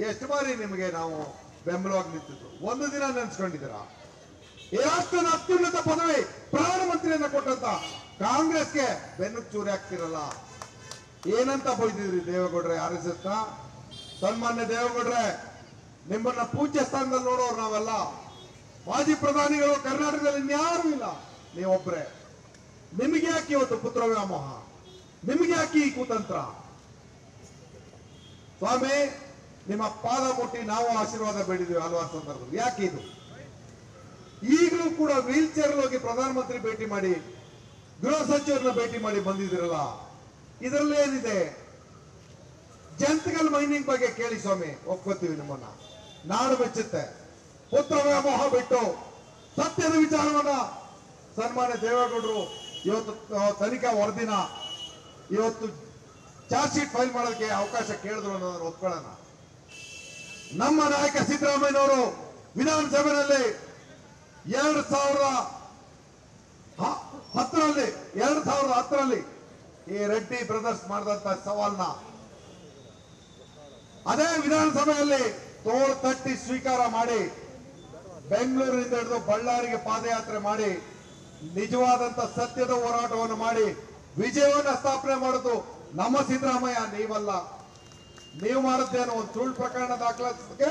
ಎಷ್ಟು ಬಾರಿ ನಿಮಗೆ ನಾವು ಬೆಂಬಲವಾಗಿ ನಿಂತಿದ್ದು? ಒಂದು ದಿನ ನೆನೆಸ್ಕೊಂಡಿದ್ದೀರಾ? ಈ ರಾಷ್ಟ್ರದ ಅತ್ಯುನ್ನತ ಪದವಿ ಪ್ರಧಾನಮಂತ್ರಿಯನ್ನ ಕೊಟ್ಟಂತ ಕಾಂಗ್ರೆಸ್ಗೆ ಬೆನ್ನು ಚೂರಿ ಆಗ್ತಿರಲ್ಲ. ಏನಂತ ಬೈದಿದ್ರಿ ದೇವೇಗೌಡ್ರೆ? RSS ನ ಸನ್ಮಾನ್ಯ ದೇವೇಗೌಡ್ರೆ, ನಿಮ್ಮನ್ನ ಪೂಜ್ಯ ಸ್ಥಾನದಲ್ಲಿ ನೋಡೋರು ನಾವೆಲ್ಲ. ಮಾಜಿ ಪ್ರಧಾನಿಗಳು ಕರ್ನಾಟಕದಲ್ಲಿ ಇನ್ಯಾರೂ ಇಲ್ಲ, ನೀವೊಬ್ರೆ. ನಿಮಗೆ ಯಾಕೆ ಇವತ್ತು ಪುತ್ರ ವ್ಯಾಮೋಹ? ನಿಮಗೆ ಯಾಕೆ ಈ ಕುತಂತ್ರ? ಸ್ವಾಮಿ, ನಿಮ್ಮ ಪಾದ ಮುಟ್ಟಿ ನಾವು ಆಶೀರ್ವಾದ ಬೇಡಿದ್ವಿ ಹಲವಾರು ಸಂದರ್ಭದಲ್ಲಿ. ಯಾಕೆ ಇದು? ಈಗಲೂ ಕೂಡ ವೀಲ್ ಚೇರ್ ಹೋಗಿ ಪ್ರಧಾನಮಂತ್ರಿ ಭೇಟಿ ಮಾಡಿ, ಗೃಹ ಸಚಿವರನ್ನ ಭೇಟಿ ಮಾಡಿ ಬಂದಿದ್ದೀರಲ್ಲ, ಇದರಲ್ಲಿ ಏನಿದೆ? ಜಂತಕಲ್ ಮೈನಿಂಗ್ ಬಗ್ಗೆ ಕೇಳಿ ಸ್ವಾಮಿ, ಒಪ್ಕೋತೀವಿ ನಿಮ್ಮನ್ನ. ನಾಡು ಬೆಚ್ಚುತ್ತೆ. ಪುತ್ರ ವ್ಯಾಮೋಹ ಬಿಟ್ಟು ಸತ್ಯದ ವಿಚಾರವನ್ನ ಸನ್ಮಾನ್ಯ ದೇವೇಗೌಡರು ಇವತ್ತು ತನಿಖಾ ವರದಿನ ಇವತ್ತು ಚಾರ್ಜ್ ಶೀಟ್ ಫೈಲ್ ಮಾಡೋದಕ್ಕೆ ಅವಕಾಶ ಕೇಳಿದ್ರು ಅನ್ನೋದನ್ನು ಒಪ್ಕೊಳ್ಳೋಣ. ನಮ್ಮ ನಾಯಕ ಸಿದ್ದರಾಮಯ್ಯನವರು ವಿಧಾನಸಭೆಯಲ್ಲಿ 2010ರಲ್ಲಿ ಈ ರೆಡ್ಡಿ ಬ್ರದರ್ಸ್ ಮಾಡಿದಂತ ಸವಾಲ್ನ ಅದೇ ವಿಧಾನಸಭೆಯಲ್ಲಿ ತೋಳು ತಟ್ಟಿ ಸ್ವೀಕಾರ ಮಾಡಿ, ಬೆಂಗಳೂರಿನಿಂದ ಹಿಡಿದು ಬಳ್ಳಾರಿಗೆ ಪಾದಯಾತ್ರೆ ಮಾಡಿ, ನಿಜವಾದಂತ ಸತ್ಯದ ಹೋರಾಟವನ್ನು ಮಾಡಿ ವಿಜಯವನ್ನ ಸ್ಥಾಪನೆ ಮಾಡೋದು ನಮ್ಮ ಸಿದ್ದರಾಮಯ್ಯ, ನೀವಲ್ಲ. ನೀವು ಮಾಡಿದ್ದೇನೋ ಒಂದು ಸುಳ್ಳು ಪ್ರಕರಣ ದಾಖಲಿಸಕ್ಕೆ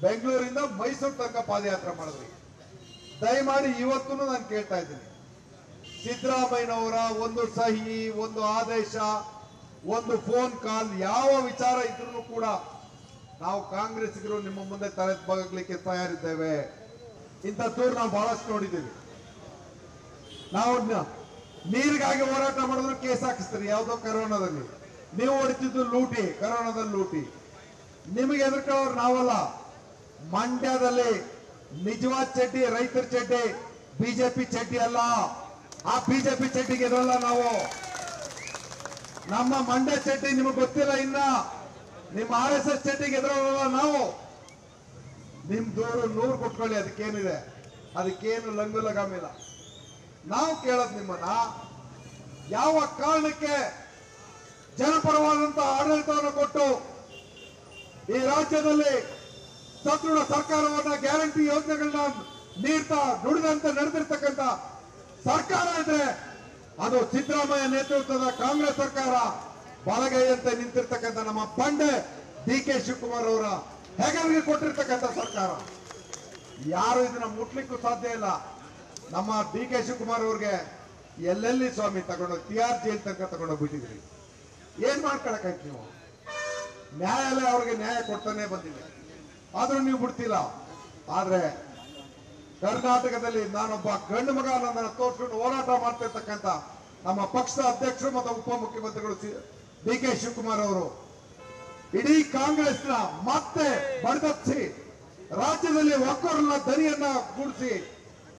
ಬೆಂಗಳೂರಿಂದ ಮೈಸೂರು ತನಕ ಪಾದಯಾತ್ರೆ ಮಾಡಿದ್ರಿ. ದಯಮಾಡಿ ಇವತ್ತು ನಾನು ಕೇಳ್ತಾ ಇದ್ದೀನಿ, ಸಿದ್ದರಾಮಯ್ಯನವರ ಒಂದು ಸಹಿ, ಒಂದು ಆದೇಶ, ಒಂದು ಫೋನ್ ಕಾಲ್, ಯಾವ ವಿಚಾರ ಇದ್ರೂ ಕೂಡ ನಾವು ಕಾಂಗ್ರೆಸ್ಸಿಗರು ನಿಮ್ಮ ಮುಂದೆ ತಲೆ ಬಗ್ಲಿಕ್ಕೆ ತಯಾರಿದ್ದೇವೆ. ಇಂಥ ದೂರ ನಾವು ಬಹಳಷ್ಟು ನೋಡಿದ್ದೀವಿ. ನಾವು ನೀರಿಗಾಗಿ ಹೋರಾಟ ಮಾಡಿದ್ರು ಕೇಸ್ ಹಾಕಿಸ್ತೀರಿ. ಯಾವುದೋ ಕರೋನಾದಲ್ಲಿ ನೀವು ಹೊಡಿತಿದ್ದು ಲೂಟಿ, ಕರೋನಾದಲ್ಲಿ ಲೂಟಿ. ನಿಮಗೆ ಎದುರ್ಕೊಳ್ಳೋರು ನಾವಲ್ಲ. ಮಂಡ್ಯದಲ್ಲಿ ನಿಜವಾದ ಚಡ್ಡಿ, ರೈತರ ಚಡ್ಡಿ, ಬಿಜೆಪಿ ಚಡ್ಡಿ ಅಲ್ಲ. ಆ ಬಿಜೆಪಿ ಚಡ್ಡಿಗೆ ಇರಲ್ಲ ನಾವು. ನಮ್ಮ ಮಂಡ್ಯ ಚಡ್ಡಿ ನಿಮಗೆ ಗೊತ್ತಿಲ್ಲ ಇನ್ನ. ನಿಮ್ಮ RSS ಚಡ್ಡಿಗೆ ಎದುರಲ್ಲ ನಾವು. ನಿಮ್ ದೂರು 100 ಕೊಟ್ಕೊಳ್ಳಿ, ಅದಕ್ಕೇನಿದೆ? ಅದಕ್ಕೇನು ಲಂಗು ಲಗಾಮಿಲ್ಲ. ನಾವು ಕೇಳೋದು ನಿಮ್ಮನ್ನ, ಯಾವ ಕಾರಣಕ್ಕೆ ಜನಪರವಾದಂತಹ ಆಡಳಿತವನ್ನು ಕೊಟ್ಟು ಈ ರಾಜ್ಯದಲ್ಲಿ ಸದೃಢ ಸರ್ಕಾರವನ್ನ, ಗ್ಯಾರಂಟಿ ಯೋಜನೆಗಳನ್ನ ನೀಡ್ತಾ ನುಡಿದಂತೆ ನಡೆದಿರ್ತಕ್ಕಂಥ ಸರ್ಕಾರ ಇದ್ರೆ ಅದು ಸಿದ್ದರಾಮಯ್ಯ ನೇತೃತ್ವದ ಕಾಂಗ್ರೆಸ್ ಸರ್ಕಾರ. ಬಲಗೈಯಂತೆ ನಿಂತಿರ್ತಕ್ಕಂಥ ನಮ್ಮ ಬಂಡೆ DK ಶಿವಕುಮಾರ್ ಅವರ ಹೆಗಲಿಗೆ ಕೊಟ್ಟಿರ್ತಕ್ಕಂಥ ಸರ್ಕಾರ. ಯಾರು ಇದನ್ನ ಮುಟ್ಲಿಕ್ಕೂ ಸಾಧ್ಯ ಇಲ್ಲ. ನಮ್ಮ DK ಶಿವಕುಮಾರ್ ಅವ್ರಿಗೆ ಎಲ್ಲೆಲ್ಲಿ ಸ್ವಾಮಿ ತಗೊಂಡೋಗಿ TR ಜೈಲ್ ತನಕ ತಗೊಂಡೋಗ್ಬಿಟ್ಟಿದ್ರಿ. ಏನ್ ಮಾಡ್ಕೊಳಕಾಯ್ತು ನೀವು? ನ್ಯಾಯಾಲಯ ಅವ್ರಿಗೆ ನ್ಯಾಯ ಕೊಡ್ತಾನೆ ಬಂದಿದೆ, ಆದ್ರೂ ನೀವು ಬಿಡ್ತಿಲ್ಲ. ಆದ್ರೆ ಕರ್ನಾಟಕದಲ್ಲಿ ನಾನೊಬ್ಬ ಗಂಡು ಮಗ ನನ್ನನ್ನು ತೋರ್ಸ್ಕೊಂಡು ಹೋರಾಟ ಮಾಡ್ತಿರ್ತಕ್ಕಂಥ ನಮ್ಮ ಪಕ್ಷದ ಅಧ್ಯಕ್ಷರು ಮತ್ತು ಉಪಮುಖ್ಯಮಂತ್ರಿಗಳು DK ಶಿವಕುಮಾರ್ ಅವರು ಇಡೀ ಕಾಂಗ್ರೆಸ್ನ ಮತ್ತೆ ಬಡದಪ್ಪಿಸಿ ರಾಜ್ಯದಲ್ಲಿ ಒಕ್ಕೂರನ ದನಿಯನ್ನ ಗೂಡಿಸಿ